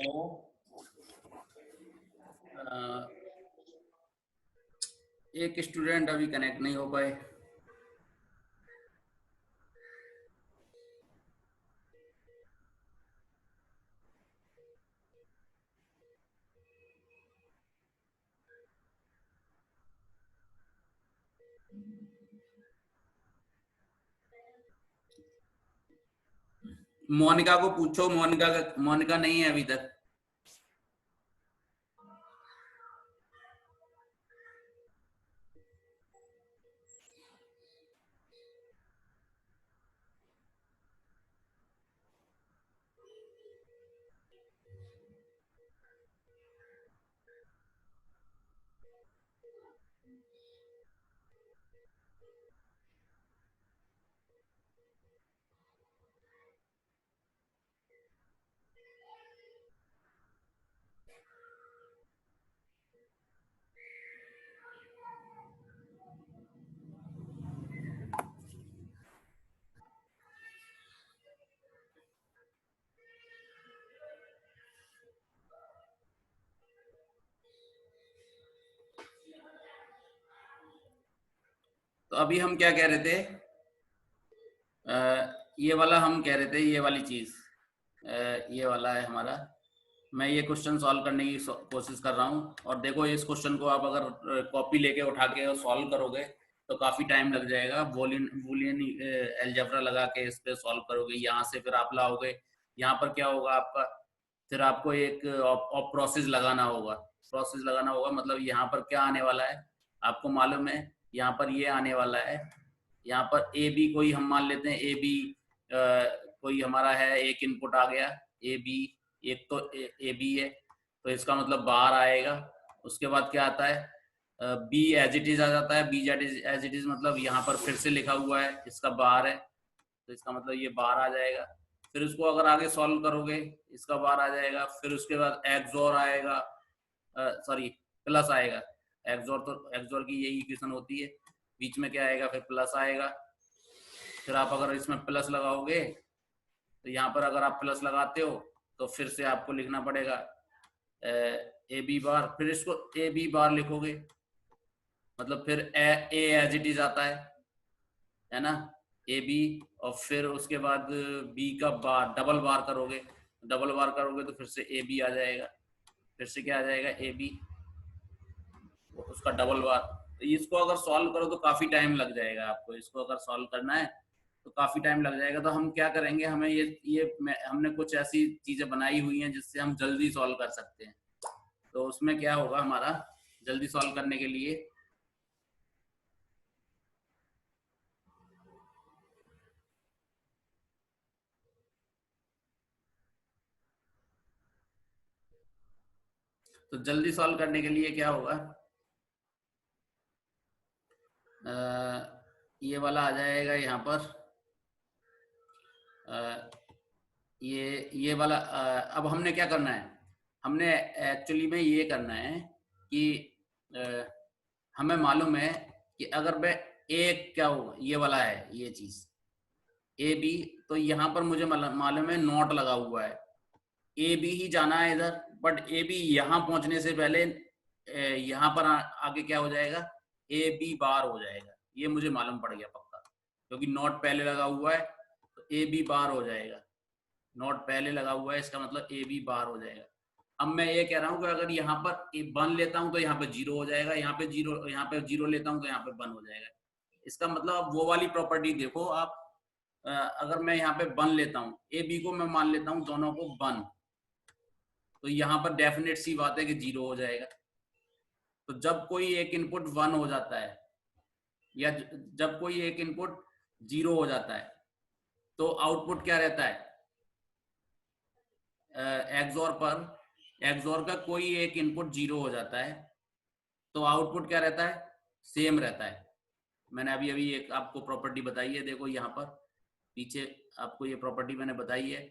Hello. एक student अभी connect नहीं हो पाए। मोनिका को पूछो, मोनिका नहीं है अभी तक। तो अभी हम क्या कह रहे थे? ये वाला हम कह रहे थे, ये वाली चीज, ये वाला है हमारा। मैं ये क्वेश्चन सॉल्व करने की कोशिश कर रहा हूँ, और देखो इस क्वेश्चन को आप अगर कॉपी लेके उठा के सॉल्व करोगे तो काफी टाइम लग जाएगा। बूलियन एलजेब्रा लगा के इस पे सॉल्व करोगे, यहाँ से फिर आप लाओगे। यहाँ पर क्या होगा आपका, फिर आपको एक प्रोसेस लगाना होगा। प्रोसेस लगाना होगा मतलब यहाँ पर क्या आने वाला है आपको मालूम है। यहाँ पर ये आने वाला है, यहाँ पर ए बी कोई हम मान लेते हैं, ए बी कोई हमारा है, एक इनपुट आ गया ए बी। एक तो ए बी है, तो इसका मतलब बाहर आएगा। उसके बाद क्या आता है, बी एज इट इज आ जाता है। बी एज इट इज मतलब यहाँ पर फिर से लिखा हुआ है, इसका बाहर है, तो इसका मतलब ये बाहर आ जाएगा। फिर इसको अगर आगे सॉल्व करोगे, इसका बाहर आ जाएगा। फिर उसके बाद एक्सोर आएगा, सॉरी प्लस आएगा। एक्सोर की यही इक्वेशन होती है, बीच में क्या आएगा, फिर प्लस आएगा। फिर आप अगर इसमें प्लस लगाओगे तो यहाँ पर अगर आप प्लस लगाते हो तो फिर से आपको लिखना पड़ेगा ए बी बार। फिर इसको ए बी बार लिखोगे, मतलब फिर ए एज इट इज आता है ना, ए बी। और फिर उसके बाद बी का बार, डबल बार करोगे, डबल बार करोगे तो फिर से ए बी आ जाएगा। फिर से क्या आ जाएगा, ए बी, उसका डबल बार। तो इसको अगर सॉल्व करो तो काफी टाइम लग जाएगा आपको। इसको अगर सॉल्व करना है तो काफी टाइम लग जाएगा। तो हम क्या करेंगे, हमें हमने कुछ ऐसी चीजें बनाई हुई हैं जिससे हम जल्दी सॉल्व कर सकते हैं। तो उसमें क्या होगा हमारा, जल्दी सॉल्व करने के लिए तो जल्दी सॉल्व करने के लिए क्या होगा, ये वाला आ जाएगा यहाँ पर। ये वाला अब हमने क्या करना है, हमने एक्चुअली में ये करना है कि हमें मालूम है कि अगर मैं एक क्या होगा, ये वाला है ये चीज ए बी, तो यहाँ पर मुझे मालूम है नॉट लगा हुआ है। ए बी ही जाना है इधर, बट ए बी यहाँ पहुंचने से पहले यहाँ पर आगे क्या हो जाएगा, ए बी बार हो जाएगा। ये मुझे मालूम पड़ गया पक्का, क्योंकि नॉट पहले लगा हुआ है तो ए बी बार हो जाएगा। नॉट पहले लगा हुआ है, इसका मतलब ए बी बार हो जाएगा। अब मैं ये कह रहा हूँ कि अगर यहाँ पर वन लेता हूँ तो यहाँ पे जीरो हो जाएगा, यहाँ पे जीरो लेता हूँ तो यहाँ पे वन हो जाएगा। इसका मतलब अब वो वाली प्रॉपर्टी देखो आप, अगर मैं यहाँ पे वन लेता हूँ, ए बी को मैं मान लेता हूँ दोनों को वन, तो यहाँ पर डेफिनेट सी बात है कि जीरो हो जाएगा। तो जब कोई एक इनपुट वन हो जाता है या जब कोई एक इनपुट जीरो हो जाता है तो आउटपुट क्या रहता है, एक्सोर पर, एक्सोर का कोई एक इनपुट जीरो हो जाता है तो आउटपुट क्या रहता है, सेम रहता है। मैंने अभी अभी एक आपको प्रॉपर्टी बताई है, देखो यहाँ पर पीछे आपको ये प्रॉपर्टी मैंने बताई है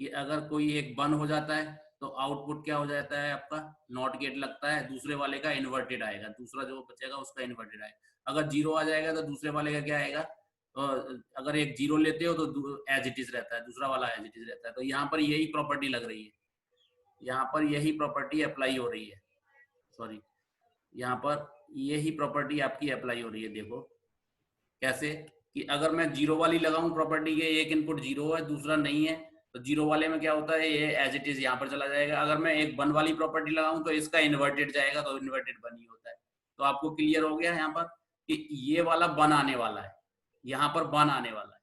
कि अगर कोई एक वन हो जाता है तो आउटपुट क्या हो जाता है आपका, नॉट गेट लगता है, दूसरे वाले का इन्वर्टेड आएगा, दूसरा जो बचेगा उसका इन्वर्टेड आएगा। अगर जीरो आ जाएगा तो दूसरे वाले का क्या आएगा, तो अगर एक जीरो लेते हो तो एज इट इज रहता है, दूसरा वाला एज इट इज रहता है। तो यहाँ पर यही प्रॉपर्टी लग रही है। यहाँ पर यही प्रॉपर्टी अप्लाई हो रही है, सॉरी, यहाँ पर यही प्रॉपर्टी आपकी अप्लाई हो रही है। देखो कैसे, कि अगर मैं जीरो वाली लगाऊं प्रॉपर्टी के, एक इनपुट जीरो है दूसरा नहीं है, तो जीरो वाले में क्या होता है, ये एज इट इज यहाँ पर चला जाएगा। अगर मैं एक वन वाली प्रॉपर्टी लगाऊं तो इसका इन्वर्टेड जाएगा, तो इन्वर्टेड वन ही होता है। तो आपको क्लियर हो गया यहाँ पर कि ये वाला वन आने वाला है, यहाँ पर वन आने वाला है,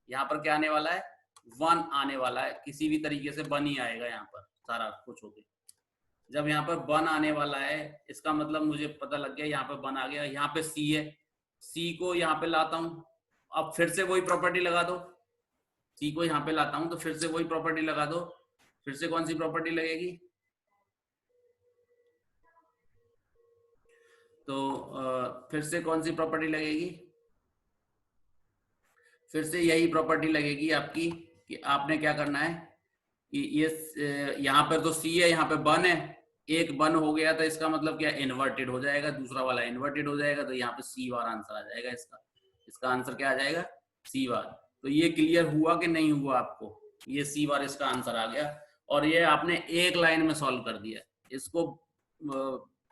यहाँ पर क्या आने वाला है, वन आने वाला है, किसी भी तरीके से वन ही आएगा यहाँ पर सारा कुछ होके। जब यहाँ पर वन आने वाला है, इसका मतलब मुझे पता लग गया, यहाँ पे वन आ गया, यहाँ पे सी है, सी को यहाँ पे लाता हूं, अब फिर से वही प्रॉपर्टी लगा दो, सी को यहाँ पे लाता हूं तो फिर से वही प्रॉपर्टी लगा दो, फिर से कौन सी प्रॉपर्टी लगेगी, तो फिर से कौन सी प्रॉपर्टी लगेगी, फिर से यही प्रॉपर्टी लगेगी आपकी, कि आपने क्या करना है कि ये यहाँ पर तो सी है, यहाँ पे वन है, एक वन हो गया तो इसका मतलब क्या, इन्वर्टेड हो जाएगा, दूसरा वाला इन्वर्टेड हो जाएगा, तो यहाँ पे सी बार आंसर आ जाएगा इसका। इसका आंसर क्या आ जाएगा, सी बार। तो ये क्लियर हुआ कि नहीं हुआ आपको, ये सी बार इसका आंसर आ गया, और ये आपने एक लाइन में सॉल्व कर दिया। इसको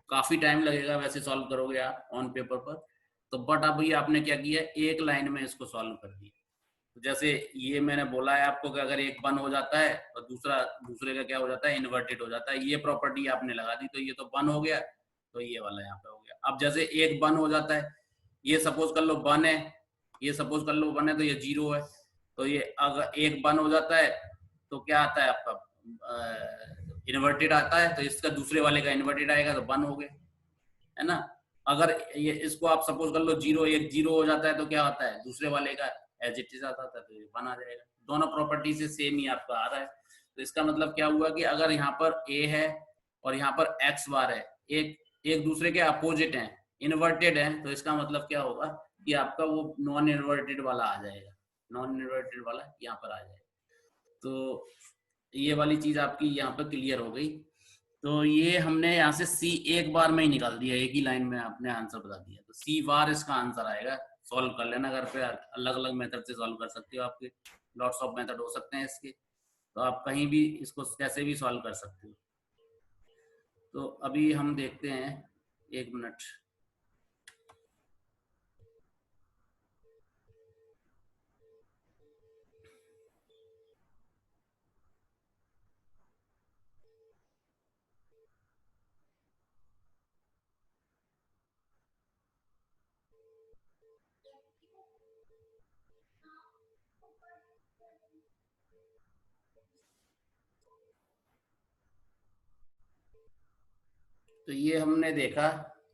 काफी टाइम लगेगा वैसे सॉल्व करोगे आप ऑन पेपर पर, तो बट अभी आपने क्या किया, एक लाइन में इसको सॉल्व कर दिया। जैसे ये मैंने बोला है आपको कि अगर एक वन हो जाता है और दूसरा दूसरे का क्या हो जाता है, इन्वर्टेड हो जाता है, ये प्रॉपर्टी आपने लगा दी, तो ये तो वन हो गया, तो ये वाला यहाँ पे हो गया। अब जैसे एक वन हो जाता है, ये सपोज कर लो वन है, ये सपोज कर लो वन है, तो ये जीरो है, तो ये अगर एक वन हो जाता है तो क्या आता है आपका, इन्वर्टेड आता है, तो इसका दूसरे वाले का इन्वर्टेड आएगा, तो वन हो गया, है ना। अगर ये इसको आप सपोज कर लो जीरो, एक जीरो हो जाता है तो क्या होता है, दूसरे वाले का एज इट इज आता था, तो ये वन आ जाएगा। दोनों प्रॉपर्टी से सेम ही आपका आ रहा है। तो इसका मतलब क्या हुआ कि अगर यहाँ पर ए है और यहाँ पर एक्स बार है, एक एक दूसरे के अपोजिट हैं, इन्वर्टेड है, तो इसका मतलब क्या होगा कि आपका वो नॉन इन्वर्टेड वाला आ जाएगा, नॉन इन्वर्टेड वाला यहाँ पर आ जाएगा। तो ये वाली चीज आपकी यहाँ पर क्लियर हो गई। तो ये हमने यहाँ से सी एक बार में ही निकाल दिया, एक ही लाइन में आपने आंसर बता दिया, तो सी बार इसका आंसर आएगा। सॉल्व कर लेना घर पे, अलग अलग मेथड से सॉल्व कर सकते हो, आपके लॉट्स ऑफ मेथड हो सकते हैं इसके, तो आप कहीं भी इसको कैसे भी सॉल्व कर सकते हो। तो अभी हम देखते हैं, एक मिनट, तो ये हमने देखा,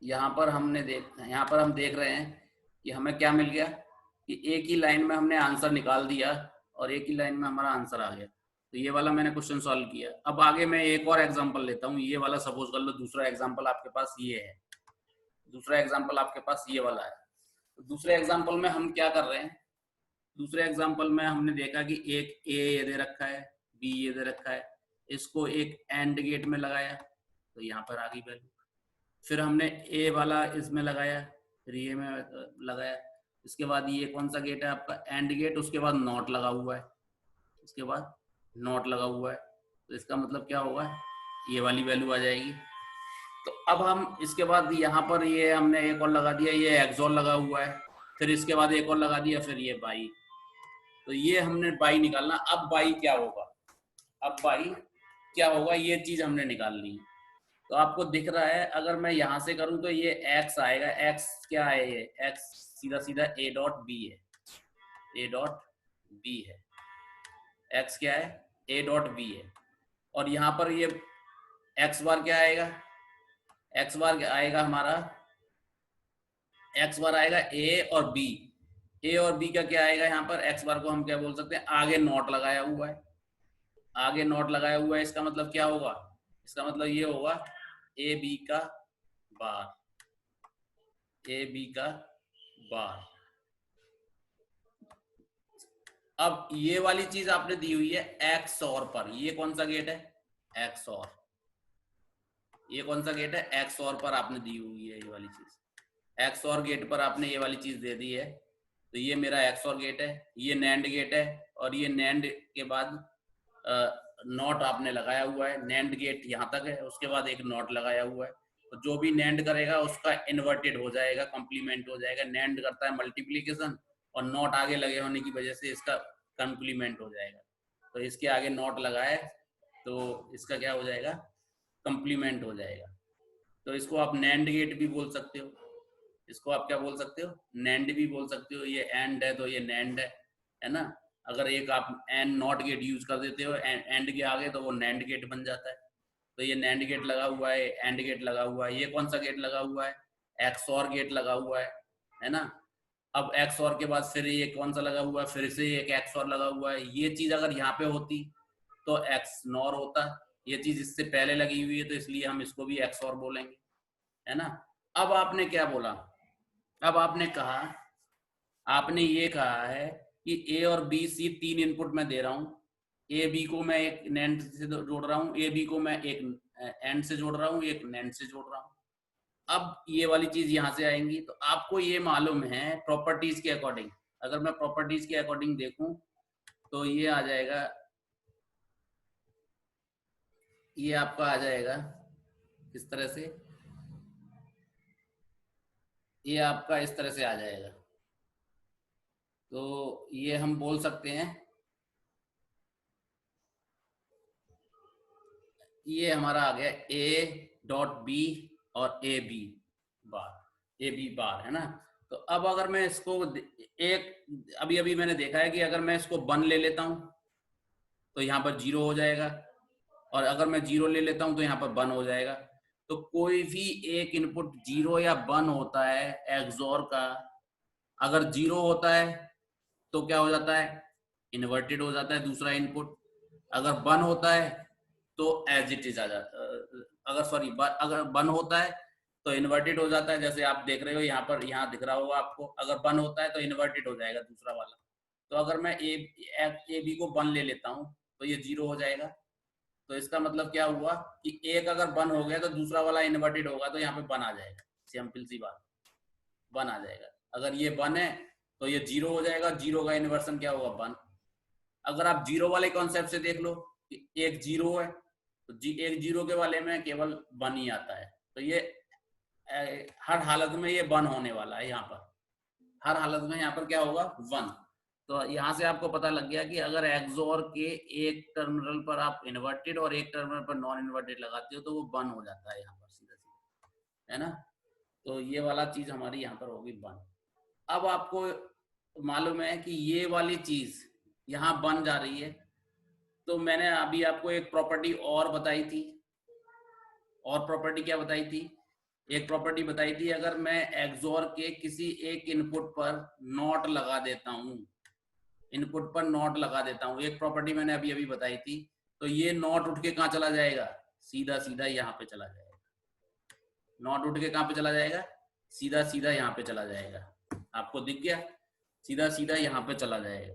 यहाँ पर हम देख रहे हैं कि हमें क्या मिल गया, कि एक ही लाइन में हमने आंसर निकाल दिया और एक ही लाइन में हमारा आंसर आ गया। तो ये वाला मैंने क्वेश्चन सॉल्व किया। अब आगे मैं एक और एग्जांपल लेता हूँ, ये वाला सपोज कर लो, दूसरा एग्जांपल आपके पास ये है, दूसरा एग्जांपल आपके पास ये वाला है। तो दूसरे एग्जांपल में हम क्या कर रहे हैं, दूसरे एग्जांपल में हमने देखा कि एक ए ये दे रखा है, बी ये दे रखा है, इसको एक एंड गेट में लगाया, तो यहाँ पर आ गई वैल्यू। फिर हमने ए वाला इसमें लगाया, फिर ये में लगाया, इसके बाद ये कौन सा गेट है आपका, एंड गेट, उसके बाद नॉट लगा हुआ है, उसके बाद नॉट लगा हुआ है, तो इसका मतलब क्या होगा, ये वाली वैल्यू आ जाएगी। तो अब हम इसके बाद यहाँ पर ये हमने एक और लगा दिया, ये एक्सोर लगा हुआ है, फिर इसके बाद एक और लगा दिया, फिर ये बाई, तो ये हमने बाई निकालना। अब बाई क्या होगा, अब बाई क्या होगा, ये चीज हमने निकाल ली। तो आपको दिख रहा है, अगर मैं यहां से करूं तो ये x आएगा, x क्या है, ये x सीधा सीधा a डॉट बी है, a डॉट बी है, x क्या है, a डॉट बी है। और यहाँ पर ये x बार क्या आएगा, x बार क्या आएगा हमारा, x बार आएगा a और b, a और b का क्या आएगा, यहाँ पर x बार को हम क्या बोल सकते हैं, आगे नॉट लगाया हुआ है, आगे नॉट लगाया हुआ है, इसका मतलब क्या होगा, इसका मतलब ये होगा ए बी का बार, ए बी का बार। अब ये वाली चीज आपने दी हुई है एक्स और पर, ये कौन सा गेट है, एक्स और, ये कौन सा गेट है, एक्स और पर आपने दी हुई है ये वाली चीज, एक्स और गेट पर आपने ये वाली चीज दे दी है। तो ये मेरा एक्स और गेट है, ये नैंड गेट है, और ये नैंड के बाद नॉट आपने लगाया हुआ है, नैंड गेट यहाँ तक है, उसके बाद एक नॉट लगाया हुआ है, तो जो भी नैंड करेगा उसका इन्वर्टेड हो जाएगा, कॉम्प्लीमेंट हो जाएगा। नैंड करता है मल्टीप्लीकेशन और नॉट आगे लगे होने की वजह से इसका कॉम्प्लीमेंट हो जाएगा। तो इसके आगे नॉट लगाए तो इसका क्या हो जाएगा, कॉम्प्लीमेंट हो जाएगा। तो इसको आप नैंड गेट भी बोल सकते हो, इसको आप क्या बोल सकते हो, नैंड भी बोल सकते हो। ये एंड है तो ये नैंड है ना। अगर एक आप एंड नॉट गेट यूज कर देते हो एंड के आगे तो वो नैंड गेट बन जाता है। तो ये नैंड गेट लगा हुआ है, एंड गेट लगा हुआ है। ये कौन सा गेट लगा हुआ है, एक्सऑर गेट लगा हुआ है ना। अब एक्सऑर के बाद फिर ये कौन सा लगा हुआ है, फिर से एक एक्सऑर लगा हुआ है। ये चीज अगर यहाँ पे होती तो एक्स नॉर होता, ये चीज इससे पहले लगी हुई है तो इसलिए हम इसको भी एक्सऑर बोलेंगे, है ना। अब आपने क्या बोला, अब आपने कहा, आपने ये कहा है कि ए और बी सी तीन इनपुट मैं दे रहा हूं, ए बी को मैं एक नैंड से जोड़ रहा हूं, ए बी को मैं एक एंड से जोड़ रहा हूं, एक नैंड से जोड़ रहा हूं। अब ये वाली चीज यहां से आएंगी, तो आपको ये मालूम है प्रॉपर्टीज के अकॉर्डिंग, अगर मैं प्रॉपर्टीज के अकॉर्डिंग देखूं तो ये आ जाएगा, ये आपका आ जाएगा किस तरह से, ये आपका इस तरह से आ जाएगा। तो ये हम बोल सकते हैं, ये हमारा आ गया ए डॉट बी और ए बी बार, ए बी बार, है ना। तो अब अगर मैं इसको एक, अभी अभी मैंने देखा है कि अगर मैं इसको 1 ले लेता हूं तो यहाँ पर 0 हो जाएगा, और अगर मैं 0 ले लेता हूं तो यहाँ पर 1 हो जाएगा। तो कोई भी एक इनपुट 0 या 1 होता है एक्सॉर का, अगर 0 होता है तो क्या हो जाता है, इन्वर्टेड हो जाता है दूसरा इनपुट। अगर 1 होता है तो एज इट इज आ जाता है, अगर सॉरी अगर 1 होता है तो इन्वर्टेड हो जाता है, जैसे आप देख रहे हो यहाँ पर, यहाँ दिख रहा होगा आपको, अगर 1 होता है तो इन्वर्टेड हो जाएगा दूसरा वाला। तो अगर मैं ए बी को 1 ले लेता हूँ तो ये 0 हो जाएगा। तो इसका मतलब क्या हुआ कि एक अगर 1 हो गया तो दूसरा वाला इन्वर्टेड होगा तो यहाँ पे 1 आ जाएगा, सिंपल सी बात, 1 आ जाएगा। अगर ये 1 है तो ये 0 हो जाएगा, 0 का इन्वर्सन क्या होगा, 1। अगर आप 0 वाले कॉन्सेप्ट से देख लो कि एक 0 है तो एक 0 के वाले में केवल 1 ही आता है, तो ये हर हालत में ये 1 होने वाला है, यहाँ पर हर हालत में यहाँ पर क्या होगा, 1। तो यहाँ से आपको पता लग गया कि अगर एक्सोर के एक टर्मिनल पर आप इन्वर्टेड और एक टर्मिनल पर नॉन इन्वर्टेड लगाते हो तो वो 1 हो जाता है यहाँ पर सीधा सीधा, है ना। तो ये वाला चीज हमारी यहाँ पर होगी 1। अब आपको मालूम है कि ये वाली चीज यहाँ बन जा रही है, तो मैंने अभी आपको एक प्रॉपर्टी और बताई थी, और प्रॉपर्टी क्या बताई थी, एक प्रॉपर्टी बताई थी, अगर मैं एक्सोर के किसी एक इनपुट पर नॉट लगा देता हूं, इनपुट पर नॉट लगा देता हूं, एक प्रॉपर्टी मैंने अभी अभी बताई थी, तो ये नॉट उठ के कहां चला जाएगा, सीधा सीधा यहाँ पे चला जाएगा। नॉट उठ के कहां पे चला जाएगा, सीधा सीधा यहाँ पे चला जाएगा, आपको दिख गया, सीधा सीधा यहाँ पे चला जाएगा।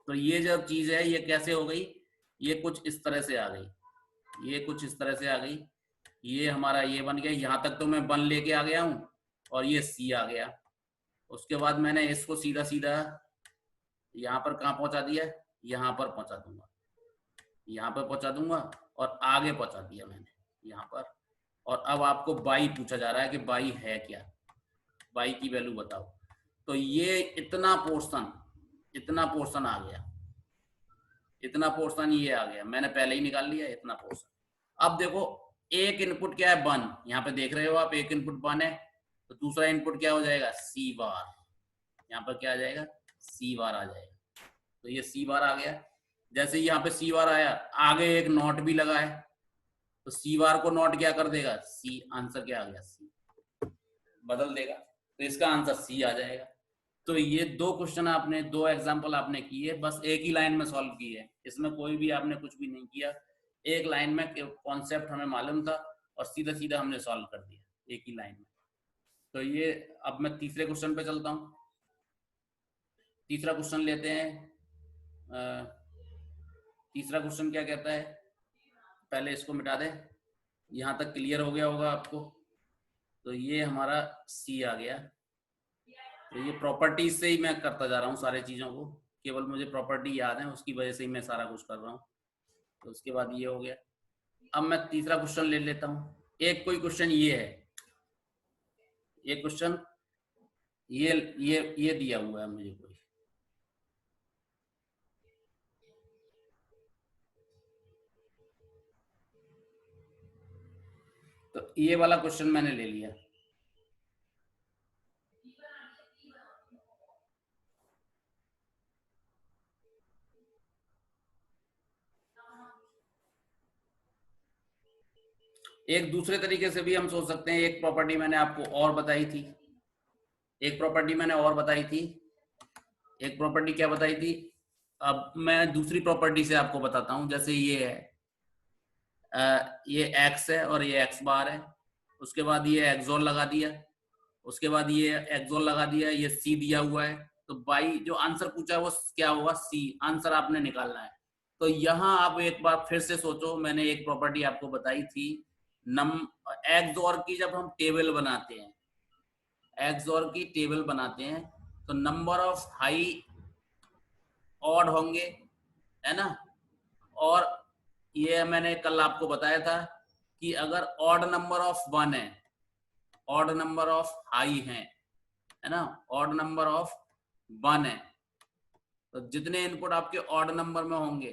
तो ये जो चीज है ये कैसे हो गई, ये कुछ इस तरह से आ गई, ये कुछ इस तरह से आ गई, ये हमारा ये बन गया, यहाँ तक तो मैं 1 लेके आ गया हूँ और ये सी आ गया। उसके बाद मैंने इसको सीधा सीधा यहाँ पर कहाँ पहुंचा दिया, यहाँ पर पहुंचा दूंगा, यहाँ पर पहुंचा दूंगा और आगे पहुंचा दिया मैंने यहाँ पर। और अब आपको बाई पूछा जा रहा है कि बाई है क्या, बाई की वैल्यू बताओ। तो ये इतना पोर्शन आ गया, इतना पोर्शन ये आ गया, मैंने पहले ही निकाल लिया इतना पोर्शन। अब देखो एक इनपुट क्या है 1, यहाँ पे देख रहे हो आप, एक इनपुट 1 है, तो दूसरा इनपुट क्या हो जाएगा, सी बार, यहाँ पर क्या आ जाएगा, सी बार आ जाएगा। तो ये सी बार आ गया, जैसे यहाँ पे सी बार आया, आगे एक नॉट भी लगा है, तो सी बार को नॉट क्या कर देगा, सी, आंसर क्या आ गया, सी बदल देगा, तो इसका आंसर सी आ जाएगा। तो ये 2 क्वेश्चन आपने, 2 एग्जाम्पल आपने किए, बस एक ही लाइन में सॉल्व किए, इसमें कोई भी आपने कुछ भी नहीं किया, एक लाइन में कॉन्सेप्ट हमें मालूम था और सीधा सीधा हमने सॉल्व कर दिया एक ही लाइन में। तो ये, अब मैं तीसरे क्वेश्चन पे चलता हूँ। तीसरा क्वेश्चन लेते हैं। तीसरा क्वेश्चन क्या कहता है, पहले इसको मिटा दे, यहाँ तक क्लियर हो गया होगा आपको। तो ये हमारा सी आ गया, तो ये प्रॉपर्टीज से ही मैं करता जा रहा हूँ सारी चीजों को, केवल मुझे प्रॉपर्टी याद है, उसकी वजह से ही मैं सारा कुछ कर रहा हूँ। तो उसके बाद ये हो गया। अब मैं तीसरा क्वेश्चन ले लेता हूँ। एक कोई क्वेश्चन ये है, ये क्वेश्चन ये दिया हुआ है मुझे कोई, तो ये वाला क्वेश्चन मैंने ले लिया। एक दूसरे तरीके से भी हम सोच सकते हैं। एक प्रॉपर्टी मैंने आपको और बताई थी, एक प्रॉपर्टी मैंने और बताई थी, एक प्रॉपर्टी क्या बताई थी, अब मैं दूसरी प्रॉपर्टी से आपको बताता हूं। जैसे ये है, ये x है और ये x बार है, उसके बाद ये एक्सोल लगा दिया, उसके बाद ये एक्सोल लगा दिया, ये c दिया हुआ है। तो बाई जो आंसर पूछा है वो क्या होगा, c आंसर आपने निकालना है। तो यहाँ आप एक बार फिर से सोचो, मैंने एक प्रॉपर्टी आपको बताई थी, एक्सोर की जब हम टेबल बनाते हैं, एक्सोर की टेबल बनाते हैं तो नंबर ऑफ हाई ऑड होंगे, है ना। और ये मैंने कल आपको बताया था कि अगर ऑड नंबर ऑफ 1 है, ऑड नंबर ऑफ हाई है ना, ऑड नंबर ऑफ 1 है, तो जितने इनपुट आपके ऑड नंबर में होंगे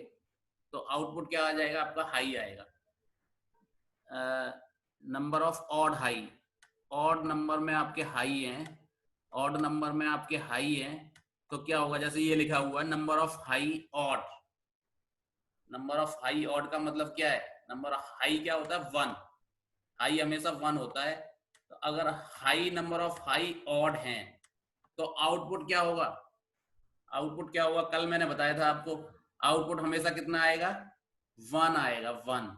तो आउटपुट क्या आ जाएगा, आपका हाई आएगा। Number of odd high, odd number में आपके हाई हैं, ऑड नंबर में आपके हाई हैं, तो क्या होगा, जैसे ये लिखा हुआ है number of high odd. Number of high odd का मतलब क्या है, नंबर ऑफ हाई क्या होता है, 1, हाई हमेशा 1 होता है। तो अगर high number of high odd हैं तो आउटपुट क्या होगा, आउटपुट क्या होगा, कल मैंने बताया था आपको, आउटपुट हमेशा कितना आएगा, 1 आएगा, 1।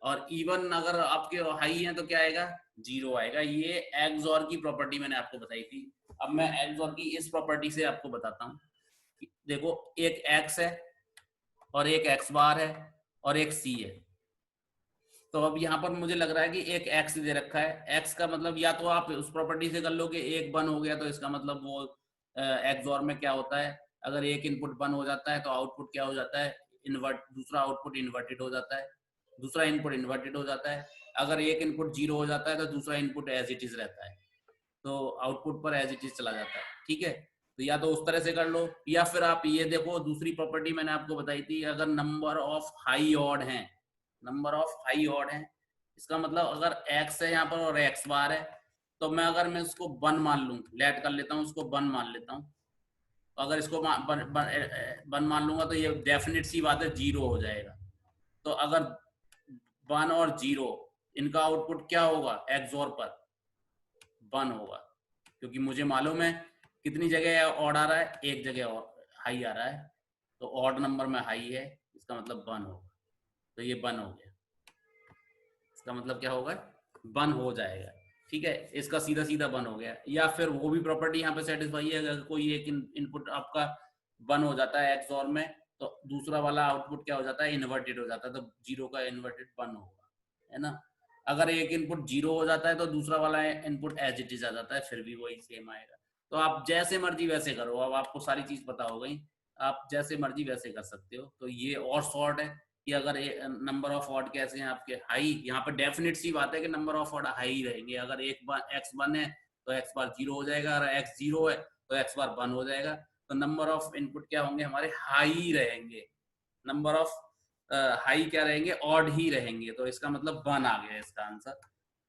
और इवन अगर आपके हाई है तो क्या आएगा, 0 आएगा। ये एक्सओर की प्रॉपर्टी मैंने आपको बताई थी। अब मैं एक्सओर की इस प्रॉपर्टी से आपको बताता हूँ। देखो, एक एक्स है और एक एक्स बार है और एक सी है। तो अब यहाँ पर मुझे लग रहा है कि एक एक्स दे रखा है, एक्स का मतलब या तो आप उस प्रॉपर्टी से कर लो कि एक 1 हो गया तो इसका मतलब वो एक्सओर में क्या होता है, अगर एक इनपुट 1 हो जाता है तो आउटपुट क्या हो जाता है, इन्वर्ट, दूसरा आउटपुट इन्वर्टेड हो जाता है, दूसरा इनपुट इन्वर्टेड हो जाता है। अगर एक इनपुट 0 हो जाता है तो दूसरा इनपुट एज इट इज रहता है, तो आउटपुट पर एज इट इज चला जाता है। ठीक है, तो या तो उस तरह से कर लो, या फिर आप ये देखो, दूसरी प्रॉपर्टी मैंने आपको बताई थी, अगर नंबर ऑफ हाई ऑड है, नंबर ऑफ हाई ऑड है, इसका मतलब अगर x है यहाँ पर और x बार है, तो मैं अगर मैं इसको 1 मान लूं, लेट कर लेता हूँ, उसको 1 मान लेता हूँ, तो अगर इसको 1 मान लूंगा तो ये डेफिनेट सी बात है 0 हो जाएगा। तो अगर 1 और 0 इनका आउटपुट क्या होगा, एक्सओर पर 1 होगा, क्योंकि मुझे मालूम है कितनी जगह ऑड आ रहा है, एक जगह और हाई आ रहा है, तो ऑड नंबर में हाई है, इसका मतलब 1 होगा। तो ये 1 हो गया, इसका मतलब क्या होगा, 1 हो जाएगा। ठीक है, इसका सीधा सीधा 1 हो गया। या फिर वो भी प्रॉपर्टी यहाँ पे सेटिस्फाई है, अगर कोई एक इनपुट आपका 1 हो जाता है एक्सओर में, तो दूसरा वाला आउटपुट क्या हो जाता है, इन्वर्टेड हो जाता है, तो 0 का इन्वर्टेड 1 होगा, है ना। अगर एक इनपुट 0 हो जाता है तो दूसरा वाला इनपुट एज इट इज आ जाता है, फिर भी वही सेम आएगा। तो आप जैसे मर्जी वैसे करो, अब आपको सारी चीज पता हो गई, आप जैसे मर्जी वैसे कर सकते हो। तो ये और शॉर्ट है कि अगर नंबर ऑफ ऑड कैसे हैं आपके, हाई, यहाँ पर डेफिनेट सी बात है कि नंबर ऑफ ऑड हाई रहेंगे। अगर एक बार एक्स 1 है तो एक्स बार 0 हो जाएगा, अगर एक्स 0 है तो एक्स बार 1 हो जाएगा। तो नंबर ऑफ इनपुट क्या होंगे हमारे, हाई रहेंगे। नंबर ऑफ हाई क्या रहेंगे, ऑड ही रहेंगे। तो इसका मतलब 1 आ गया इसका आंसर।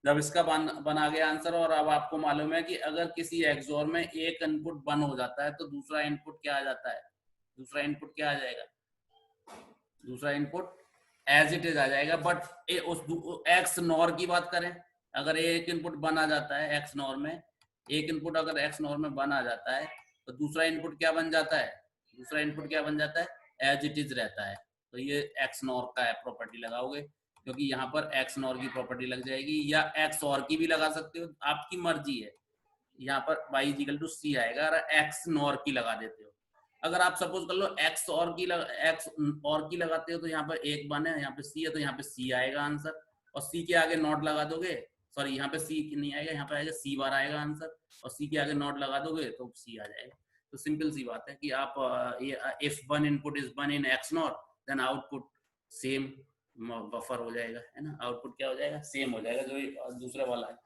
जब इसका बन आ गया आंसर, और अब आपको मालूम है कि अगर किसी एक्सओर में एक इनपुट 1 हो जाता है तो दूसरा इनपुट क्या आ जाता है, दूसरा इनपुट क्या आ जाएगा, दूसरा इनपुट एज इट इज आ जाएगा। बट उस एक्स नॉर की बात करें, अगर एक इनपुट 1 आ जाता है एक्स नॉर में, एक इनपुट अगर एक्स नॉर में 1 आ जाता है तो दूसरा इनपुट क्या बन जाता है, दूसरा इनपुट क्या बन जाता है, एज इट इज रहता है। तो ये एक्स नॉर का प्रॉपर्टी लगाओगे, क्योंकि यहाँ पर एक्स नॉर की प्रॉपर्टी लग जाएगी, या एक्स और की भी लगा सकते हो, आपकी मर्जी है। यहाँ पर y इक्वल टू सी आएगा, अगर एक्स नॉर की लगा देते हो। अगर आप सपोज कर लो एक्स और की लगाते हो, तो यहाँ पर एक 1 है, यहाँ पे सी है, तो यहाँ पे सी आएगा आंसर। और सी के आगे नॉट लगा दोगे, सॉरी यहाँ पे सी नहीं आएगा, यहाँ पे आएगा सी बार आएगा आंसर, और सी के आगे नॉट लगा दोगे तो सी आ जाएगा। तो सिंपल सी बात है कि आप if 1 input is 1 in X not, then output same buffer हो जाएगा, है ना, आउटपुट क्या हो जाएगा, सेम हो जाएगा जो दूसरा वाला है।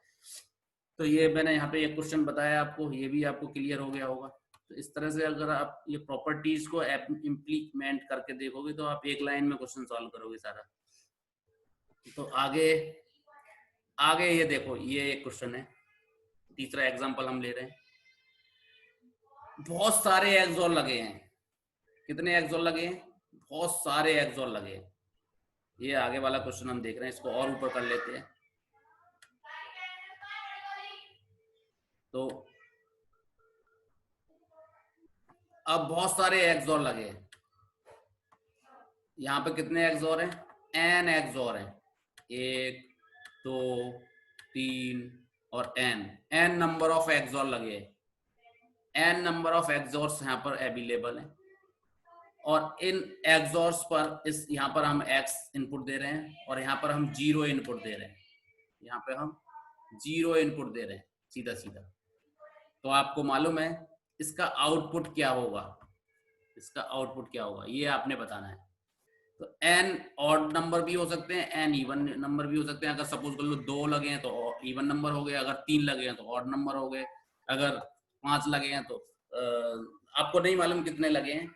तो ये मैंने यहाँ पे एक क्वेश्चन बताया आपको, ये भी आपको क्लियर हो गया होगा। तो इस तरह से अगर आप ये प्रॉपर्टीज को इम्प्लीमेंट करके देखोगे तो आप एक लाइन में क्वेश्चन सॉल्व करोगे सारा। तो आगे आगे ये देखो, ये एक क्वेश्चन है, तीसरा एग्जांपल हम ले रहे हैं। बहुत सारे एक्सोर लगे हैं। कितने एक्सोर लगे हैं? बहुत सारे एक्सोर लगे हैं। ये आगे वाला क्वेश्चन हम देख रहे हैं, इसको और ऊपर कर लेते हैं। तो अब बहुत सारे एक्सोर लगे हैं। यहाँ पे कितने एक्सोर हैं? एन एक्सोर हैं, 1 2 3 और एन नंबर ऑफ एक्सोर लगे हैं। एन नंबर ऑफ एक्सोर्स यहाँ पर अवेलेबल हैं और इन एक्सोर्स पर इस यहाँ पर हम एक्स इनपुट दे रहे हैं और यहाँ पर हम 0 इनपुट दे रहे हैं। यहाँ पे हम 0 इनपुट दे रहे हैं सीधा सीधा। तो आपको मालूम है इसका आउटपुट क्या होगा, इसका आउटपुट क्या होगा ये आपने बताना है। तो एन ऑड नंबर भी हो सकते हैं, एन इवन नंबर भी हो सकते हैं। अगर सपोज कर लो 2 लगे हैं तो इवन नंबर हो गए, अगर 3 लगे हैं तो ऑड नंबर हो गए, अगर 5 लगे हैं तो आपको नहीं मालूम कितने लगे हैं,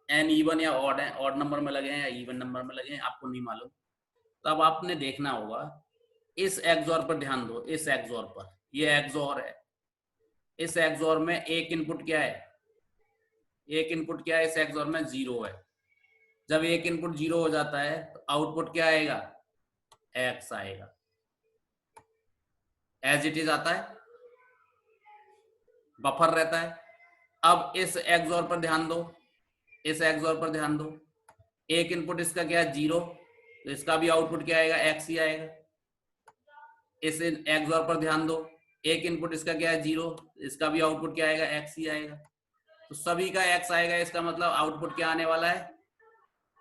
एन इवन या ऑड है, ऑड नंबर में लगे हैं या इवन नंबर में लगे हैं, आपको नहीं मालूम। तो अब आपने देखना होगा, इस एक्सोर पर ध्यान दो, इस एक्सोर पर, ये एक्सोर है, इस एक्सोर में एक इनपुट क्या है, एक इनपुट क्या है इस एक्सोर में? 0 है। जब एक इनपुट 0 हो जाता है तो आउटपुट क्या आएगा? एक्स आएगा, एज इट इज आता है, बफर रहता है। अब इस एक्सोर पर ध्यान दो, इस एक्सोर पर ध्यान दो, एक इनपुट इसका क्या है? 0, तो इसका भी आउटपुट क्या आएगा? एक्स ही आएगा। इस एक्सोर पर ध्यान दो, एक इनपुट इसका क्या है? 0, इसका भी आउटपुट क्या आएगा? एक्स ही आएगा। तो सभी का एक्स आएगा, इसका मतलब आउटपुट क्या आने वाला है?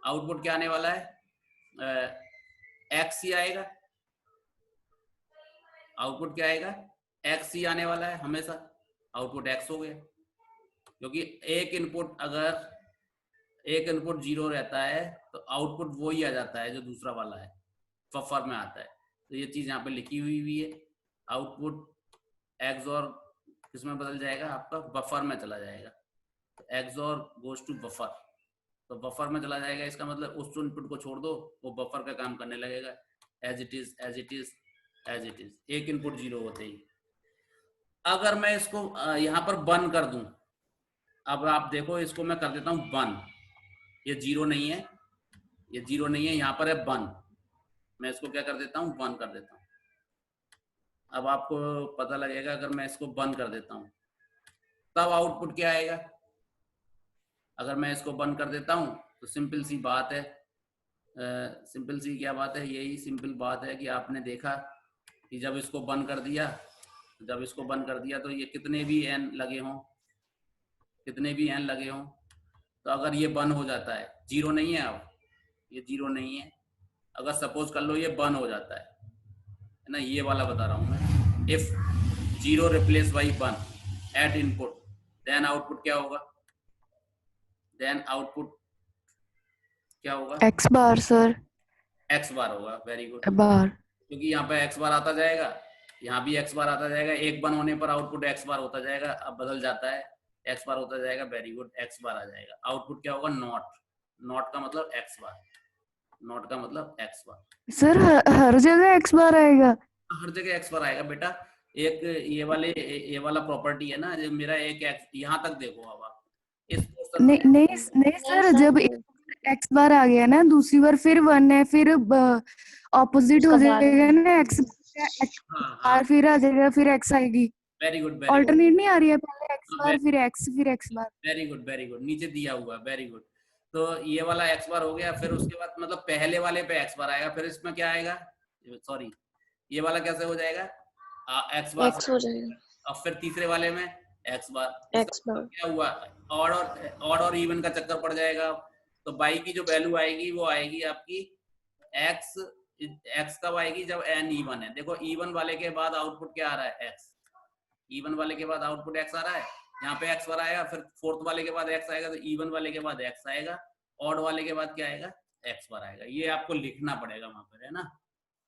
आउटपुट क्या आने वाला है? एक्स ही आएगा। आउटपुट क्या आएगा? एक्स ही आने वाला है हमेशा, आउटपुट एक्स हो गया। क्योंकि एक इनपुट अगर एक इनपुट 0 रहता है तो आउटपुट वो ही आ जाता है जो दूसरा वाला है, बफर में आता है। तो ये चीज यहाँ पे लिखी हुई है, आउटपुट एक्सोर किसमें बदल जाएगा? आपका बफर में चला जाएगा। तो एक्सोर गोज टू बफर, तो बफर में चला जाएगा। इसका मतलब उस इनपुट को छोड़ दो, वो बफर का काम करने लगेगा, as it is as it is as it is, एक इनपुट 0 होते ही। अगर मैं इसको यहाँ पर बंद कर दूं, अब आप देखो इसको मैं कर देता हूँ बंद, ये 0 नहीं है, ये 0 नहीं है, यहाँ पर है बंद, मैं इसको क्या कर देता हूँ? बंद कर देता हूँ। अब आपको पता लगेगा अगर मैं इसको बंद कर देता हूँ तब आउटपुट क्या आएगा। अगर मैं इसको बंद कर देता हूँ तो सिंपल सी बात है, सिंपल सी क्या बात है, यही सिंपल बात है कि आपने देखा कि जब इसको बंद कर दिया, जब इसको बंद कर दिया तो ये कितने भी एन लगे हों, कितने भी एन लगे हों, तो अगर ये बंद हो जाता है, 0 नहीं है, अब ये 0 नहीं है, अगर सपोज कर लो ये बंद हो जाता है ना, ये वाला बता रहा हूँ मैं, if 0 replace by 1 at input, then output क्या होगा? देन आउटपुट क्या होगा? X bar sir, X bar होगा। वेरी गुड, बार, क्योंकि यहाँ पे एक्स बार आता जाएगा, यहाँ भी एक्स बार आता जाएगा, एक बन होने पर आउटपुट एक्स बार होता जाएगा, अब बदल जाता है, एक्स बार होता जाएगा। वेरी गुड, एक्स बार आ जाएगा। आउटपुट क्या होगा? नॉट, नॉट का मतलब एक्स बार, नॉट का मतलब एक्स बार। सर हर जगह एक्स बार आएगा? हर जगह एक्स बार आएगा बेटा। एक ये वाला प्रॉपर्टी है ना, जो मेरा एक एक्स, यहाँ तक देखो, अब आप इस पोर्शन नहीं में, नहीं नहीं सर, जब एक्स बार आ गया ना, दूसरी बार फिर 1 है, फिर ऑपोजिट हो जाएगा ना, एक्स हाँ हाँ, बार फिर आ जाएगा, फिर एक्स आएगी। Very good very good, alternate नहीं आ रही है, पहले एक्स बार फिर एक्स बार। वेरी गुड वेरी गुड, नीचे दिया हुआ, वेरी गुड। तो ये वाला एक्स बार हो गया, फिर उसके बाद मतलब पहले वाले पे एक्स बार आएगा, फिर इसमें क्या आएगा? सॉरी, ये वाला कैसे हो जाएगा? एक्स बार एक्स हो जाएगा, और फिर तीसरे वाले में एक्स बार। एक्स बार। क्या हुआ? ऑड और इवन का चक्कर पड़ जाएगा। तो बाई की जो वैल्यू आएगी वो आएगी आपकी एक्स, एक्स कब आएगी? जब एन इवन है। देखो इवन वाले के बाद आउटपुट क्या आ रहा है? एक्स। इवन वाले के बाद आउटपुट एक्स आ रहा है, यहाँ पे एक्स बार आएगा, फिर फोर्थ वाले के बाद एक्स आएगा, तो इवन वाले के बाद एक्स आएगा, ऑड वाले के बाद क्या आएगा? एक्स बार आएगा। ये आपको लिखना पड़ेगा वहां पर, है ना,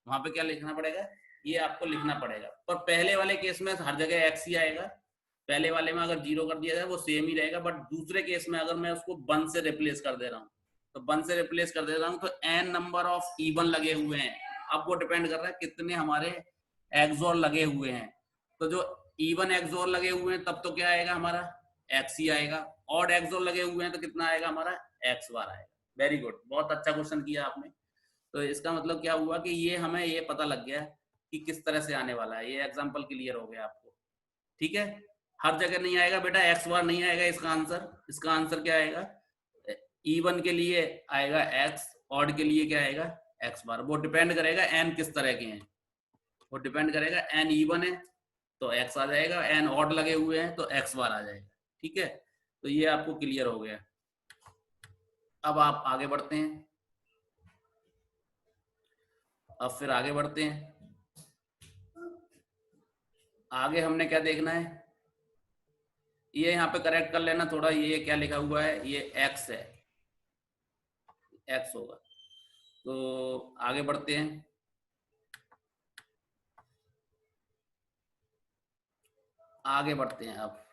वहां पे क्या लिखना पड़ेगा, ये आपको लिखना पड़ेगा। पर पहले वाले केस में हर जगह एक्स ही आएगा, पहले वाले में अगर 0 कर दिया जाए वो सेम ही रहेगा। बट दूसरे केस में अगर मैं उसको 1 से रिप्लेस कर दे रहा हूँ, तो 1 से रिप्लेस कर दे रहा हूँ तो n नंबर ऑफ इवन लगे हुए हैं। अब वो डिपेंड कर रहा है कितने हमारे एक्सोर लगे हुए हैं। तो जो इवन एक्सोर लगे हुए हैं तब तो क्या आएगा हमारा, एक्स ही आएगा। ऑड एक्सोर लगे हुए हैं तो कितना आएगा हमारा, एक्स बार आएगा। वेरी गुड, बहुत अच्छा क्वेश्चन किया आपने। तो इसका मतलब क्या हुआ कि ये हमें ये पता लग गया कि किस तरह से आने वाला है। ये एग्जांपल क्लियर हो गया आपको, ठीक है। हर जगह नहीं आएगा बेटा, एक्स बार नहीं आएगा इसका आंसर। इसका आंसर क्या आएगा, इवन के लिए आएगा एक्स, ऑड के लिए क्या आएगा, एक्स बार। वो डिपेंड करेगा एन किस तरह के हैं, वो डिपेंड करेगा। एन इवन है तो एक्स आ जाएगा, एन ऑड लगे हुए हैं तो एक्स बार आ जाएगा, ठीक है। तो ये आपको क्लियर हो गया। अब आप आगे बढ़ते हैं, अब फिर आगे बढ़ते हैं। आगे हमने क्या देखना है, ये यहाँ पे करेक्ट कर लेना थोड़ा, ये क्या लिखा हुआ है, ये एक्स है, एक्स होगा। तो आगे बढ़ते हैं, आगे बढ़ते हैं। अब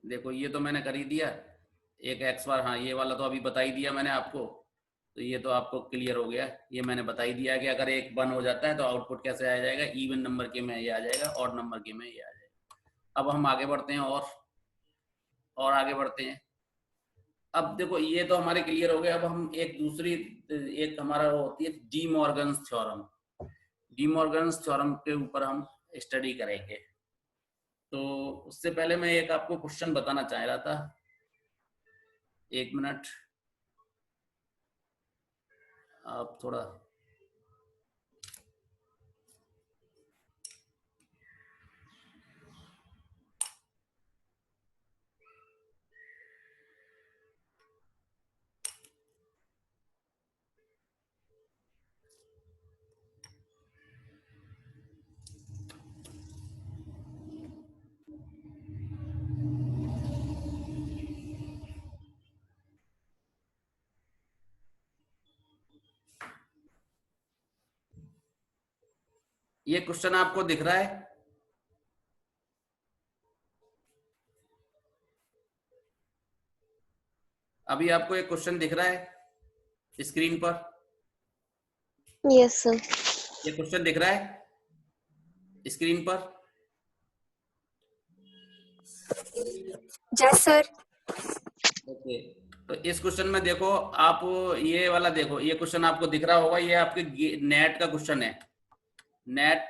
देखो ये तो मैंने कर ही दिया, एक एक्स बार, हाँ ये वाला तो अभी बता ही दिया मैंने आपको। तो ये तो आपको क्लियर हो गया, ये मैंने बता ही दिया कि अगर एक 1 हो जाता है तो आउटपुट कैसे आ जाएगा, इवन नंबर के में ये आ जाएगा, ऑड नंबर के में ये आ जाएगा। अब हम आगे बढ़ते हैं और आगे बढ़ते हैं। अब देखो ये तो हमारे क्लियर हो गए। अब हम एक दूसरी, एक हमारा वो होती है D Morgan's theorem. D Morgan's theorem के ऊपर हम स्टडी करेंगे। तो उससे पहले मैं एक आपको क्वेश्चन बताना चाह रहा था, एक मिनट आप थोड़ा, ये क्वेश्चन आपको दिख रहा है, अभी आपको एक क्वेश्चन दिख रहा है स्क्रीन पर? Yes sir. ये क्वेश्चन दिख रहा है स्क्रीन पर? Yes sir. ओके, तो इस क्वेश्चन में देखो आप, ये वाला देखो, ये क्वेश्चन आपको दिख रहा होगा, ये आपके नेट का क्वेश्चन है। नेट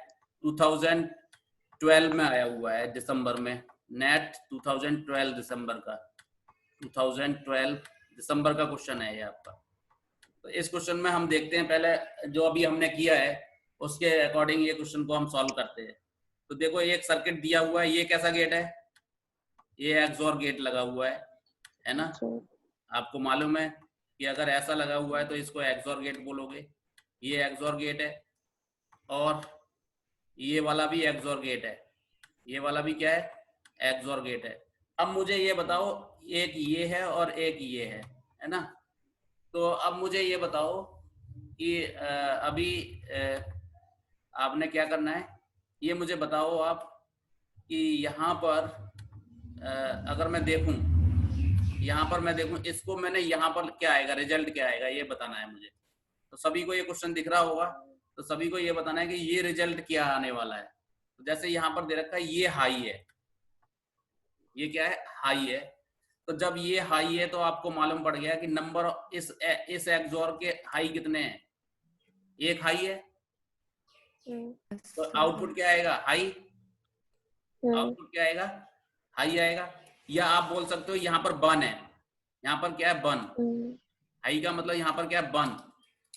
2012 में आया हुआ है, दिसंबर में। नेट 2012 दिसंबर का, 2012 दिसंबर का क्वेश्चन है ये आपका। तो इस क्वेश्चन में हम देखते हैं, पहले जो अभी हमने किया है उसके अकॉर्डिंग ये क्वेश्चन को हम सॉल्व करते हैं। तो देखो एक सर्किट दिया हुआ है, ये कैसा गेट है, ये एक्सोर गेट लगा हुआ है ना। आपको मालूम है कि अगर ऐसा लगा हुआ है तो इसको एक्सोर गेट बोलोगे। ये एक्सोर गेट है और ये वाला भी एक्सोर गेट है, ये वाला भी क्या है, एक्सोर गेट है। अब मुझे ये बताओ, एक ये है और एक ये है ना। तो अब मुझे ये बताओ कि अभी आपने क्या करना है, ये मुझे बताओ आप कि यहाँ पर अगर मैं देखूं, यहाँ पर मैं देखूं इसको, मैंने यहाँ पर क्या आएगा, रिजल्ट क्या आएगा ये बताना है मुझे। तो सभी को ये क्वेश्चन दिख रहा होगा, तो सभी को ये बताना है कि ये रिजल्ट क्या आने वाला है। तो जैसे यहाँ पर दे रखा है ये हाई है, ये क्या है, हाई है। तो जब ये हाई है तो आपको मालूम पड़ गया कि नंबर इस एक्सोर के हाई कितने हैं, एक हाई है। तो आउटपुट क्या आएगा, हाई। आउटपुट क्या आएगा, हाई आएगा। या आप बोल सकते हो यहाँ पर 1 है, यहाँ पर क्या है, 1। हाई का मतलब यहाँ पर क्या है, 1।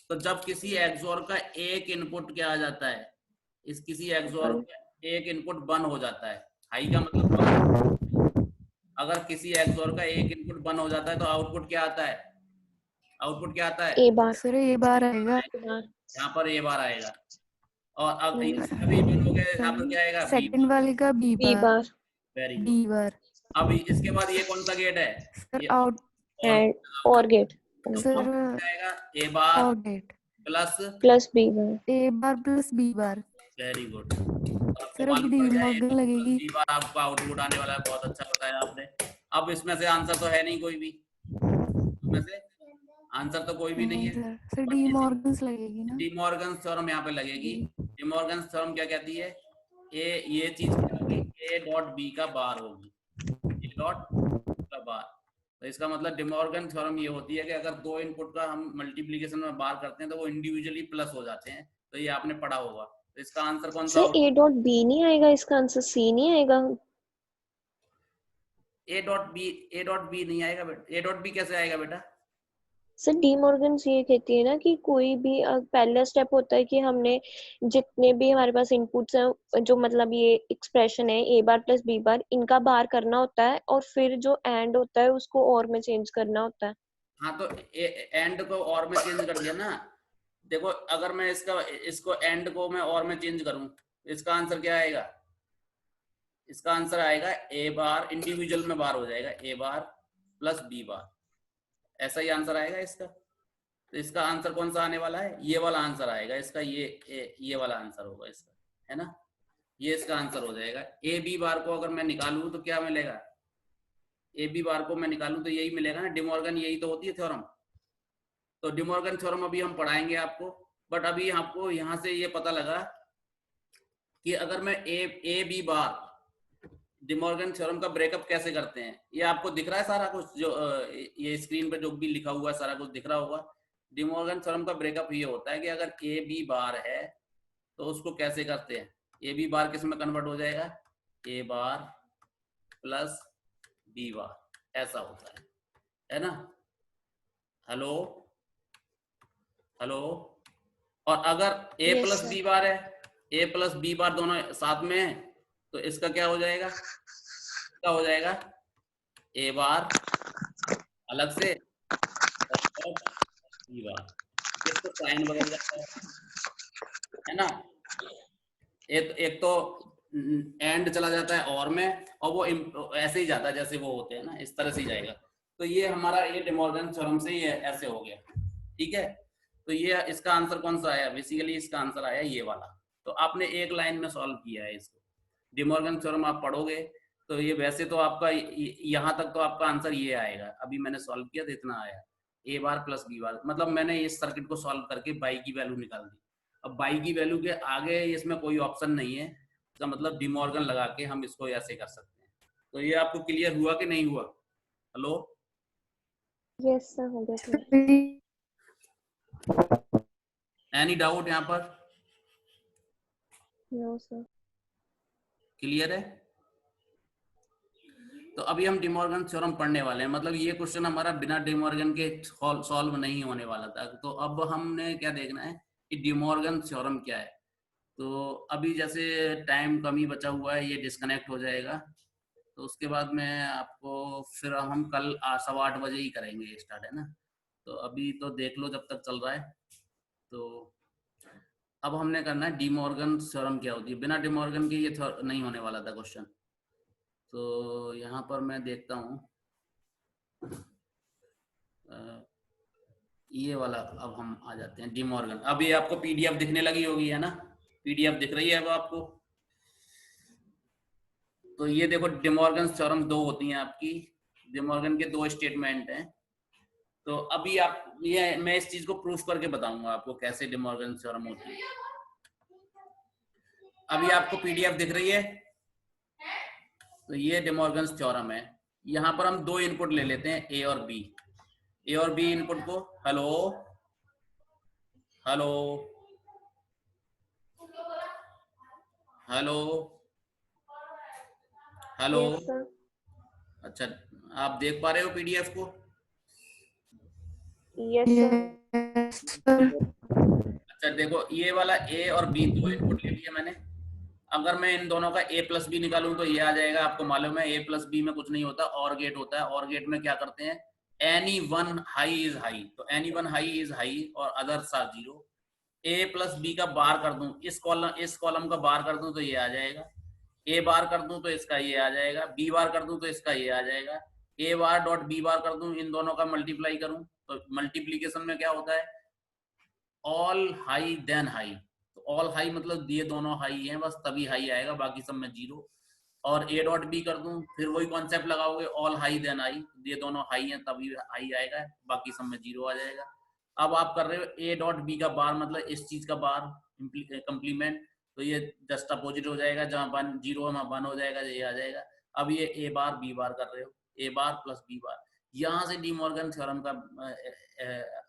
तो जब किसी एक्सोर का एक इनपुट क्या आ जाता है, इस किसी एक्सोर का एक इनपुट 1 हो जाता है, हाई का मतलब 1। अगर किसी एक्सोर का एक इनपुट 1 हो जाता है तो आउटपुट क्या आता है, आउटपुट क्या आता है, ए बार। सर ए बार आएगा, यहाँ पर ए बार आएगा। और अब सभी 1 हो गए, यहाँ पर क्या आएगा, बी सेकंड वाले का B bar, very B good. Bar. अब इसके बाद ये कौन सा गेट है, सर ये आउट एंड और गेट। सर आएगा ए बार और gate plus plus B bar. A bar plus B bar. Very good. आपको सर अब मालूम डी पड़ गया मॉर्गन लगेगी। बी बार आपको आउटपुट आने वाला है। बहुत अच्छा बताया आपने। अब इसमें से आंसर तो है नहीं कोई भी, इसमें से आंसर तो कोई भी नहीं नहीं है। सर डी मॉर्गन्स लगेगी ना। डिमॉर्गन थ्योरम यहाँ पे लगेगी। डिमॉर्गन थ्योरम क्या कहती है? ए ये चीज क्या होगी? ए डॉट बी का बार होगी, ए डॉट का बार। तो इसका मतलब डिमॉर्गन थ्योरम ये होती है कि अगर दो इनपुट का हम मल्टीप्लिकेशन में बार करते हैं तो वो इंडिविजुअली प्लस हो जाते हैं। तो ये आपने पढ़ा होगा। तो इसका आंसर कौन सा सर होगा? ए डॉट बी नहीं आएगा, इसका आंसर सी नहीं आएगा। ए डॉट बी नहीं आएगा बेटा। ए डॉट बी कैसे आएगा बेटा? सर डी मॉर्गन ये कहती है ना कि कोई भी पहला स्टेप होता है कि हमने जितने भी हमारे पास इनपुट्स हैं, जो मतलब ये एक्सप्रेशन है ए बार प्लस बी बार, इनका बार करना होता है और फिर जो एंड होता है उसको और में चेंज करना होता है। हाँ तो एंड को और में चेंज कर दिया ना। देखो अगर मैं इसको एंड को मैं और में चेंज करूं, इसका आंसर क्या आएगा? इसका आंसर आएगा ए बार, इंडिविजुअल में बार हो जाएगा, ए बार प्लस बी बार। ऐसा ही आंसर आएगा इसका। तो इसका आंसर कौन सा आने वाला है? ये वाला आंसर आएगा इसका। ये वाला आंसर होगा इसका, है ना। ये इसका आंसर हो जाएगा। ए बी बार को अगर मैं निकालूं तो क्या मिलेगा? ए बी बार को मैं निकालूं तो यही मिलेगा ना। डिमॉर्गन यही तो होती है थ्योरम। तो डिमॉर्गन थ्योरम अभी हम पढ़ाएंगे आपको। बट अभी आपको यहां से ये पता लगा कि अगर मैं A B bar De Morgan theorem का ब्रेकअप कैसे करते हैं, ये आपको दिख रहा है सारा कुछ। जो ये स्क्रीन पे जो भी लिखा हुआ है सारा कुछ दिख रहा होगा। डिमॉर्गन थ्योरम का ब्रेकअप ये होता है कि अगर ए बी बार है तो उसको कैसे करते हैं? ए बी बार किस में कन्वर्ट हो जाएगा? ए बार प्लस बी बार, ऐसा होता है ना। Hello hello. और अगर A yes plus sir. B bar है, ए प्लस बी बार दोनों साथ में है, तो इसका क्या हो जाएगा? इसका हो जाएगा ए बार अलग से और बी बार। इसको साइन बदल जाता है ना। एक तो एंड चला जाता है और में, और वो ऐसे ही जाता है जैसे वो होते हैं ना, इस तरह से ही जाएगा। तो ये हमारा ये डिमॉर्गन थ्योरम से ये ऐसे हो गया। ठीक है। तो ये इसका आंसर कौन सा आया? बेसिकली इसका आंसर आया ये वाला। तो आपने एक लाइन में सॉल्व किया है इसको। डिमॉर्गन थ्योरम आप पढ़ोगे तो ये वैसे तो आपका यहाँ तक तो आपका आंसर ये आएगा। अभी मैंने सॉल्व किया तो इतना आया, ए बार प्लस बी बार। मतलब मैंने इस सर्किट को सॉल्व करके बाई की वैल्यू निकाल दी। अब बाई की वैल्यू के आगे इसमें कोई ऑप्शन नहीं है, इसका मतलब डिमॉर्गन लगा के हम इसको ऐसे कर सकते हैं। तो ये आपको क्लियर हुआ कि नहीं हुआ? हेलो। यस सर, हो गया क्लियर। एनी डाउट यहाँ पर? No sir. क्लियर है। तो अभी हम डिमॉर्गन थ्योरम पढ़ने वाले हैं। मतलब ये क्वेश्चन हमारा बिना डिमॉर्गन के सॉल्व नहीं होने वाला था। तो अब हमने क्या देखना है कि डिमॉर्गन थ्योरम क्या है। तो अभी जैसे टाइम कम ही बचा हुआ है, ये डिस्कनेक्ट हो जाएगा। तो उसके बाद में आपको फिर हम कल 8:15 ही करेंगे स्टार्ट, है ना। तो अभी तो देख लो जब तक चल रहा है। तो अब हमने करना है डिमॉर्गन थ्योरम क्या होती है। बिना डिमॉर्गन के ये नहीं होने वाला था क्वेश्चन। तो यहाँ पर मैं देखता हूँ ये वाला। अब हम आ जाते हैं डिमॉर्गन। अब ये आपको पीडीएफ दिखने लगी होगी, है ना। पीडीएफ दिख रही है अब आपको। तो ये देखो डिमॉर्गन थ्योरम दो होती हैं आपकी। डिमॉर्गन के दो स्टेटमेंट हैं। तो अभी आप ये मैं इस चीज को प्रूफ करके बताऊंगा आपको कैसे डिमॉर्गन थ्योरम होती है। अभी आपको पीडीएफ दिख रही है। तो ये डिमॉर्गन थ्योरम है। यहाँ पर हम दो इनपुट ले लेते हैं, ए और बी। ए और बी इनपुट को hello hello hello hello. Yes sir. अच्छा, आप देख पा रहे हो पीडीएफ को? Yes sir. अच्छा देखो, ये वाला ए और बी दो इनपुट ले लिया मैंने। अगर मैं इन दोनों का ए प्लस बी निकालूं तो ये आ जाएगा। आपको मालूम है ए प्लस बी में कुछ नहीं होता, और गेट होता है। और गेट में क्या करते हैं? Any one high is high. तो any one high is high और others are zero. A plus B का बार कर दूं, इस कॉलम का बार कर दूं तो ये आ जाएगा। ए बार कर दूं तो इसका ये आ जाएगा, बी बार कर दूं तो इसका ये आ जाएगा। ए बार डॉट बी बार कर दूं, इन दोनों का मल्टीप्लाई करूं, तो मल्टीप्लीकेशन में क्या होता है, ऑल हाई देन हाई। तो ऑल हाई मतलब ये दोनों हाई हैं, बस तभी हाई आएगा, बाकी सब में जीरो। और ए डॉट बी कर दूं, फिर वही कॉन्सेप्ट लगाओगे, ऑल हाई देन हाई, ये दोनों हाई हैं तभी हाई आएगा, बाकी सब में जीरो आ जाएगा। अब आप कर रहे हो ए डॉट बी का बार, मतलब इस चीज का बार कंप्लीमेंट, तो ये जस्ट अपोजिट हो जाएगा, जहां वन जीरो वहां वन हो जाएगा, ये आ जाएगा। अब ये ए बार बी बार कर रहे हो, ए बार प्लस बी बार, यहां से डी मॉर्गन थ्योरम का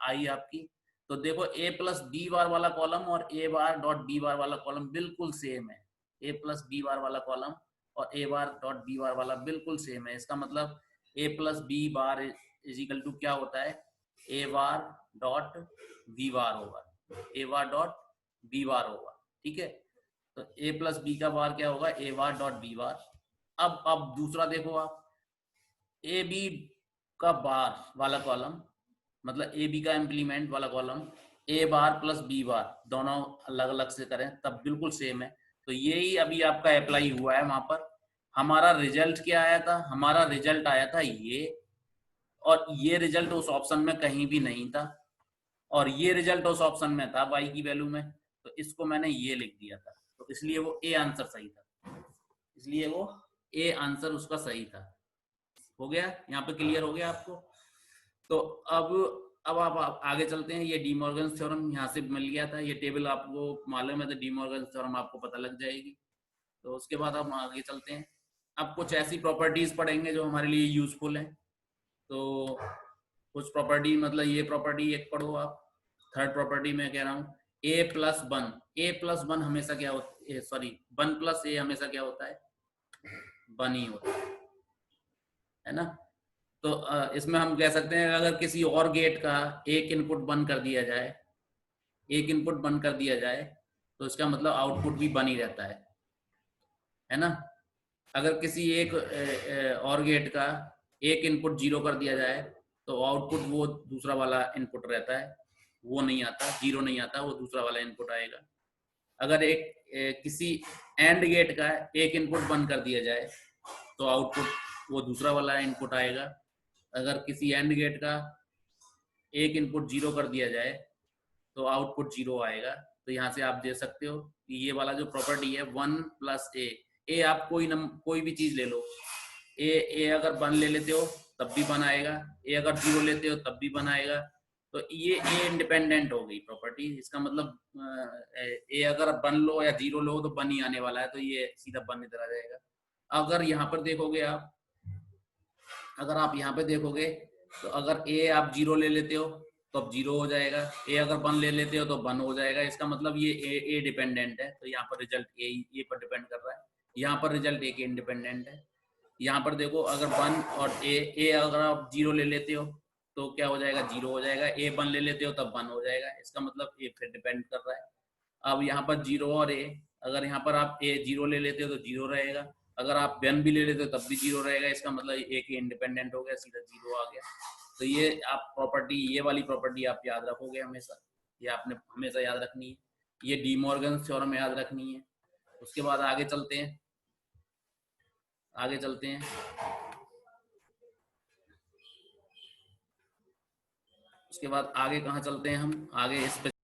आई आपकी। तो देखो ए प्लस बी बार वाला कॉलम और ए बार डॉट बी बार वाला कॉलम बिल्कुल सेम है, ए प्लस बी बार वाला कॉलम और ए बार डॉट बी बार वाला बिल्कुल सेम है। इसका मतलब A plus B bar is equal to क्या होता है, ए बार डॉट बी बार होगा, ए बार डॉट बी बार होगा, ठीक है। तो ए प्लस बी का बार क्या होगा, ए बार डॉट बी बार। अब दूसरा देखो आप, ए बी का बार वाला कॉलम, मतलब ए बी का इम्प्लीमेंट वाला कॉलम, ए बार प्लस बी बार दोनों अलग अलग से करें तब बिल्कुल सेम है। तो यही अभी आपका अप्लाई हुआ है वहां पर। हमारा रिजल्ट क्या आया था, हमारा रिजल्ट आया था ये, और ये रिजल्ट उस ऑप्शन में कहीं भी नहीं था, और ये रिजल्ट उस ऑप्शन में था y की वैल्यू में, तो इसको मैंने ये लिख दिया था, तो इसलिए वो ए आंसर सही था, इसलिए वो ए आंसर उसका सही था। हो गया, यहाँ पे क्लियर हो गया आपको। तो अब आप आगे चलते हैं। ये डी मॉर्गन थ्योरम यहाँ से मिल गया था, ये टेबल आपको मालूम है, तो डी मॉर्गन थ्योरम आपको पता लग जाएगी। तो उसके बाद हम आगे चलते हैं। अब कुछ ऐसी प्रॉपर्टीज पढ़ेंगे जो हमारे लिए यूजफुल हैं। तो कुछ प्रॉपर्टी, मतलब ये प्रॉपर्टी एक पढ़ो आप, थर्ड प्रॉपर्टी में कह रहा हूँ, ए प्लस वन, ए प्लस वन हमेशा क्या होता है, सॉरी वन प्लस ए हमेशा क्या होता है, वन ही होता है ना। तो इसमें हम कह सकते हैं अगर किसी और गेट का एक इनपुट बंद कर दिया जाए, एक इनपुट बंद कर दिया जाए, तो इसका मतलब आउटपुट भी बन ही रहता है ना। अगर किसी एक और गेट का एक इनपुट जीरो कर दिया जाए, तो आउटपुट वो दूसरा वाला इनपुट रहता है, वो नहीं आता, जीरो नहीं आता, वो दूसरा वाला इनपुट आएगा। अगर किसी एंड गेट का एक इनपुट बंद कर दिया जाए, तो आउटपुट वो दूसरा वाला इनपुट आएगा। अगर किसी एंड गेट का एक इनपुट जीरो कर दिया जाए, तो आउटपुट जीरो आएगा। तो यहाँ से आप देख सकते हो कि ये वाला जो प्रॉपर्टी है वन प्लस ए आप कोई भी चीज ले लो, ए अगर वन ले लेते हो तब भी वन आएगा, ए अगर जीरो लेते हो तब भी वन आएगा। तो ये ए इंडिपेंडेंट हो गई प्रॉपर्टी। इसका मतलब ए अगर वन लो या जीरो लो तो वन ही आने वाला है, तो ये सीधा वन इधर आ जाएगा। अगर यहाँ पर देखोगे आप, अगर आप यहाँ पे देखोगे, तो अगर ए आप जीरो ले लेते हो तो अब जीरो हो जाएगा, ए अगर वन ले लेते हो तो वन हो जाएगा। इसका मतलब ये ए डिपेंडेंट है, तो यहाँ पर रिजल्ट ए पर डिपेंड कर रहा है, यहाँ पर रिजल्ट ए के इंडिपेंडेंट है। यहाँ पर देखो, अगर वन और ए अगर आप जीरो ले लेते हो तो क्या हो जाएगा, जीरो हो जाएगा, ए वन ले लेते हो तब वन हो जाएगा। इसका मतलब ए फिर डिपेंड कर रहा है। अब यहाँ पर जीरो और ए, अगर यहाँ पर आप ए जीरो ले लेते हो तो जीरो रहेगा, अगर आप वन भी ले लेते हो तब भी जीरो रहेगा। इसका मतलब ए के इंडिपेंडेंट हो गया, सीधा जीरो आ गया। तो ये आप प्रॉपर्टी, ये वाली प्रॉपर्टी आप याद रखोगे हमेशा, ये आपने हमेशा याद रखनी है, ये डी मॉर्गन थ्योरम याद रखनी है। उसके बाद आगे चलते हैं, आगे चलते हैं। उसके बाद आगे कहाँ चलते हैं हम, आगे इस पे